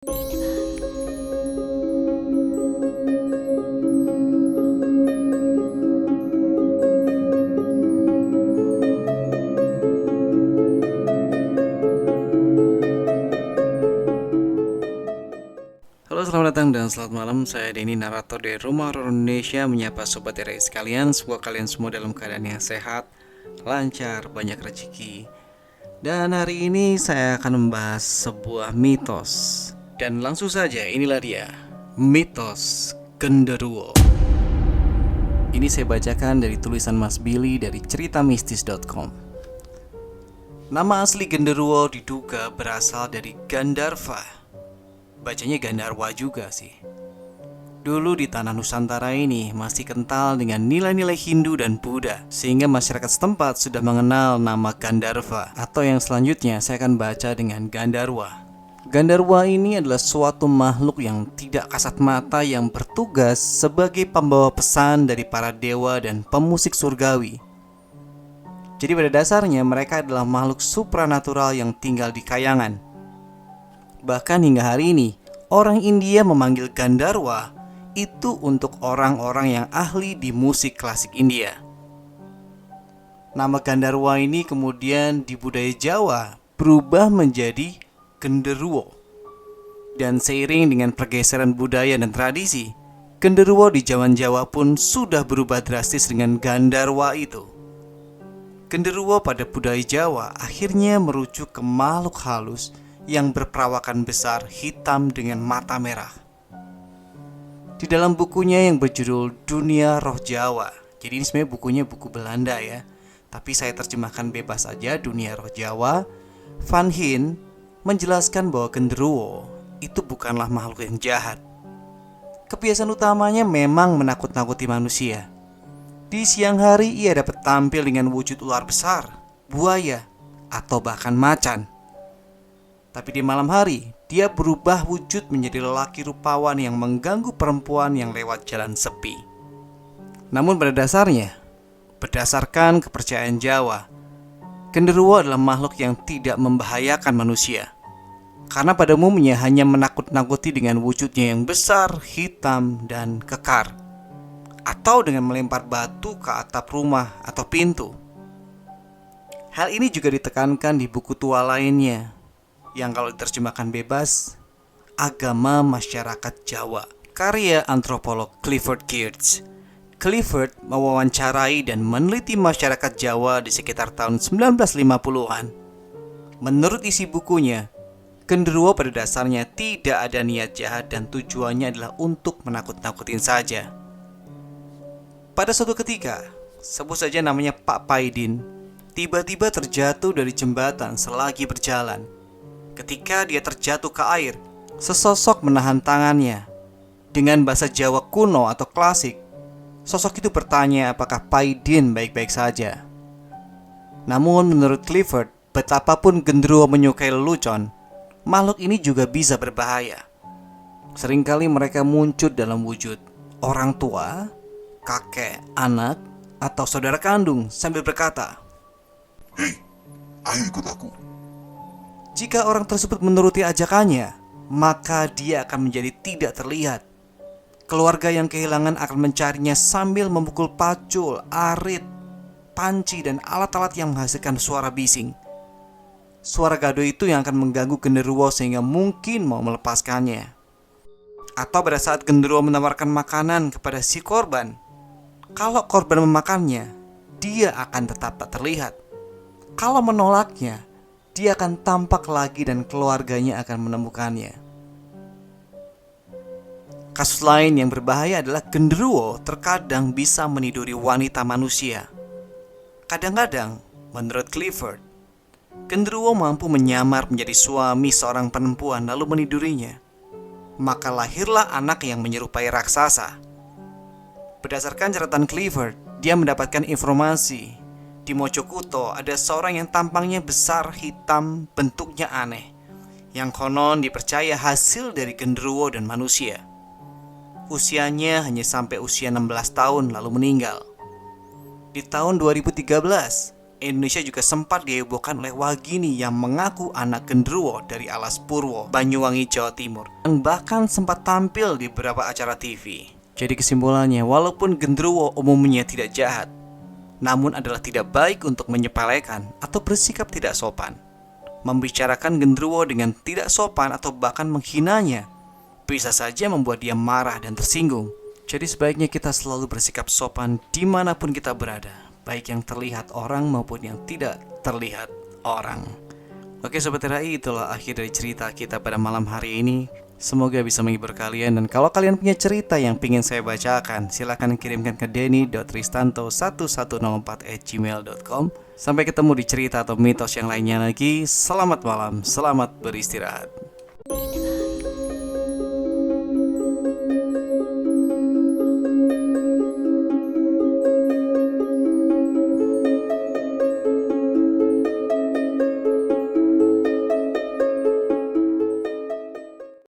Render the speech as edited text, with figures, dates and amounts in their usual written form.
Halo, selamat datang dan selamat malam. Saya Denny, narator dari Rumah Horor Indonesia, menyapa sobat RI sekalian. Semoga kalian semua dalam keadaan yang sehat, lancar, banyak rezeki. Dan hari ini saya akan membahas sebuah mitos. Dan langsung saja, inilah dia, mitos genderuwo. Ini saya bacakan dari tulisan Mas Billy dari ceritamistis.com. Nama asli genderuwo diduga berasal dari Gandharva. Bacanya Gandarwa juga sih. Dulu di tanah Nusantara ini masih kental dengan nilai-nilai Hindu dan Buddha, sehingga masyarakat setempat sudah mengenal nama Gandharva, atau yang selanjutnya saya akan baca dengan Gandarwa. Gandarwa ini adalah suatu makhluk yang tidak kasat mata yang bertugas sebagai pembawa pesan dari para dewa dan pemusik surgawi. Jadi pada dasarnya mereka adalah makhluk supranatural yang tinggal di kayangan. Bahkan hingga hari ini, orang India memanggil Gandharwa itu untuk orang-orang yang ahli di musik klasik India. Nama Gandharwa ini kemudian di budaya Jawa berubah menjadi genderuwo. Dan seiring dengan pergeseran budaya dan tradisi, genderuwo di zaman Jawa pun sudah berubah drastis dengan Gandharwa itu. Genderuwo pada budaya Jawa akhirnya merujuk ke makhluk halus yang berperawakan besar, hitam dengan mata merah. Di dalam bukunya yang berjudul Dunia Roh Jawa, jadi ini sebenarnya bukunya buku Belanda ya, tapi saya terjemahkan bebas saja, Dunia Roh Jawa, Van Hien menjelaskan bahwa genderuwo itu bukanlah makhluk yang jahat. Kebiasaan utamanya memang menakut-nakuti manusia. Di siang hari ia dapat tampil dengan wujud ular besar, buaya, atau bahkan macan. Tapi di malam hari, dia berubah wujud menjadi lelaki rupawan yang mengganggu perempuan yang lewat jalan sepi. Namun pada dasarnya, berdasarkan kepercayaan Jawa, genderuwo adalah makhluk yang tidak membahayakan manusia. Karena pada umumnya hanya menakut-nakuti dengan wujudnya yang besar, hitam, dan kekar. Atau dengan melempar batu ke atap rumah atau pintu. Hal ini juga ditekankan di buku tua lainnya, yang kalau diterjemahkan bebas, Agama Masyarakat Jawa, karya antropolog Clifford Geertz. Clifford mewawancarai dan meneliti masyarakat Jawa di sekitar tahun 1950-an. Menurut isi bukunya, genderuwo pada dasarnya tidak ada niat jahat dan tujuannya adalah untuk menakut-nakutin saja. Pada suatu ketika, sebut saja namanya Pak Paidin, tiba-tiba terjatuh dari jembatan selagi berjalan. Ketika dia terjatuh ke air, sesosok menahan tangannya. Dengan bahasa Jawa kuno atau klasik, sosok itu bertanya apakah Paidin baik-baik saja. Namun menurut Clifford, betapapun genderuwo menyukai lelucon, makhluk ini juga bisa berbahaya. Seringkali mereka muncul dalam wujud orang tua, kakek, anak, atau saudara kandung sambil berkata, "Hei, ayo ikut aku." Jika orang tersebut menuruti ajakannya, maka dia akan menjadi tidak terlihat. Keluarga yang kehilangan akan mencarinya sambil memukul pacul, arit, panci, dan alat-alat yang menghasilkan suara bising. Suara gaduh itu yang akan mengganggu genderuwo sehingga mungkin mau melepaskannya. Atau pada saat genderuwo menawarkan makanan kepada si korban, kalau korban memakannya, dia akan tetap tak terlihat. Kalau menolaknya, dia akan tampak lagi dan keluarganya akan menemukannya. Kasus lain yang berbahaya adalah genderuwo terkadang bisa meniduri wanita manusia. Kadang-kadang, menurut Clifford, genderuwo mampu menyamar menjadi suami seorang perempuan lalu menidurinya. Maka lahirlah anak yang menyerupai raksasa. Berdasarkan catatan Clifford, dia mendapatkan informasi di Mojokuto ada seorang yang tampangnya besar, hitam, bentuknya aneh, yang konon dipercaya hasil dari genderuwo dan manusia. Usianya hanya sampai usia 16 tahun lalu meninggal. Di tahun 2013, Indonesia juga sempat dihebohkan oleh Wagini yang mengaku anak genderuwo dari Alas Purwo, Banyuwangi, Jawa Timur, yang bahkan sempat tampil di beberapa acara TV. Jadi kesimpulannya, walaupun genderuwo umumnya tidak jahat, namun adalah tidak baik untuk menyepelekan atau bersikap tidak sopan. Membicarakan genderuwo dengan tidak sopan atau bahkan menghinanya bisa saja membuat dia marah dan tersinggung. Jadi sebaiknya kita selalu bersikap sopan dimanapun kita berada, baik yang terlihat orang maupun yang tidak terlihat orang. Oke Sobat RAI, itulah akhir dari cerita kita pada malam hari ini. Semoga bisa menghibur kalian, dan kalau kalian punya cerita yang ingin saya bacakan, silahkan kirimkan ke denny.ristanto1104@gmail.com. Sampai ketemu di cerita atau mitos yang lainnya lagi. Selamat malam, selamat beristirahat.